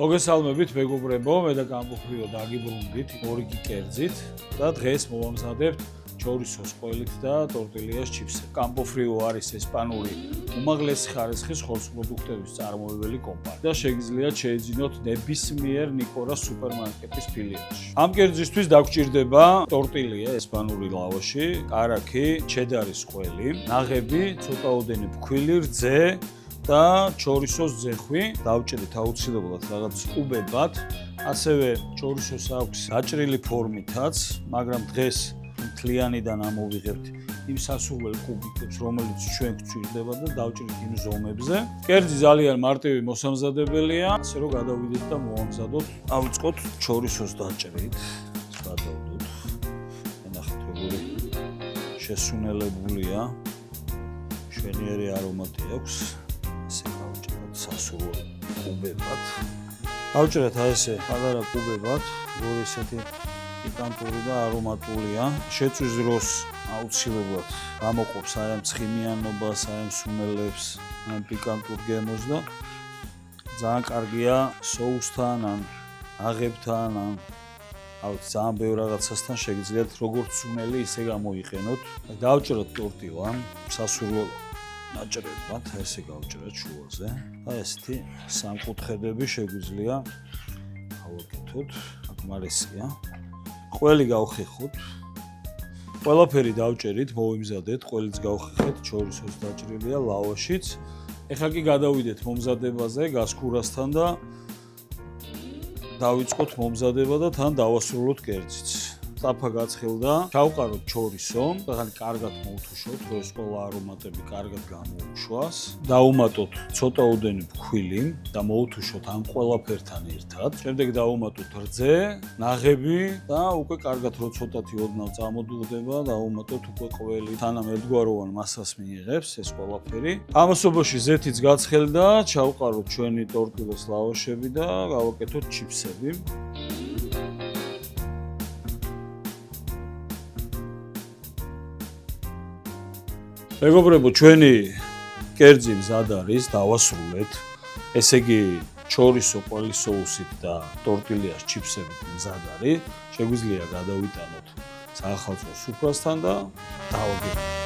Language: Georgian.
მოგესალმებით მეგობრებო, მე და გამოფრიო დაგიბრუნდით ორიგი კერძით და დღეს მოვამზადებთ ჩორისოს ყველით და ტორტილიას ჩიფსებს. გამოფრიო არის ესპანური უმაღლესი ხარისხის ხორცპროდუქტების წარმოებელი კომპანია და შეგიძლიათ შეეძინოთ ნებისმიერ ნიკორას სუპერმარკეტის ფილიალში. ამ კერძისთვის დაგჭირდება ტორტილია, ესპანური ლავაში, კარაქი, ჩედარის ყველი, ნაღები, ცოტაოდენი ფქვილი, რძე და ჩორისოს ძეხვი დავჭერით აუცილებლად რაღაც კუბებად, ასევე ჩორისოს აქვს გაჭრილი ფორმითაც, მაგრამ დღეს მთლიანიდან ამოვიღებთ იმ სასურველ კუბიკებს, რომელიც ჩვენ გვჭირდება და დავჭერით იმ ზომებზე. კერძი ძალიან მარტივი მოსამზადებელია, ასე რომ გადავიდეთ და მოვამზადოთ. ავიწყოთ ჩორისოს დაჭრით, გადავდოთ. ნახეთ როგორი შესუნელებულია. შვენიერი არომატი აქვს. ესე გავჭეროთ სასურველ კუბებად. გავჭერეთ ესე პატარა კუბებად, როგორი ესეთი პიკანტური და არომატულია. შეწვის დროს აუცილებლად გამოყოფს აი ამ ცხიმიანობას, აი ამ სუნელებს, აი ამ პიკანტურ გემოს და ძალიან კარგია соуსთან, ან აღებთან, ან ძალიან ბევრ რაღაცასთან შეგიძლიათ როგორც სუნელი ისე გამოიყენოთ. დავჭეროთ ტორტილა სასურველ ნაჭრებად, ესე გავჭერეთ შუაზე და ესეთი სამკუთხედები შეგვიძლია გავაკეთოთ. აკმარესია. ყველი გავხეხოთ. ყველაფერი დავჭერით, მოვიმზადეთ, ყველიც გავხეხეთ, ჩორისოს დაჭრილია ლავაშიც. ეხლა კი გადავიდეთ მომზადებაზე, გასქურასთან და დავიწყოთ მომზადება და თან დავასრულოთ კერძიც. წაფა გაცხელდა, ჩავყაროთ ჩორისო, ახალი კარგად მოვთუშოთ, რომ ეს ყველა არომატები კარგად გამოუშვას. დავუმატოთ ცოტაოდენი ფქვილი და მოვთუშოთ ამ ყველაფერთან ერთად. შემდეგ დავუმატოთ რძე, ნაღები და უკვე კარგად რო ცოტათი ოდნავ წამოდუღდება, დავუმატოთ უკვე ყველი. თანამ ერთგვაროვან მასას მიიღებს ეს ყველაფერი. ამასობაში ზეთიც გაცხელდა, ჩავყაროთ ჩვენი ტორტილას ლავაშები და გავაკეთოთ ჩიფსები. მეგობრებო, ჩვენი კერძი მზად არის, დავასრულეთ. ესე იგი, ჩორისო ყველის соуსით და ტორტილიას ჩიფსებით მზად არის. შეგვიძლია გადავიტანოთ საახალწლო სუფრასთან და დავაგებოთ.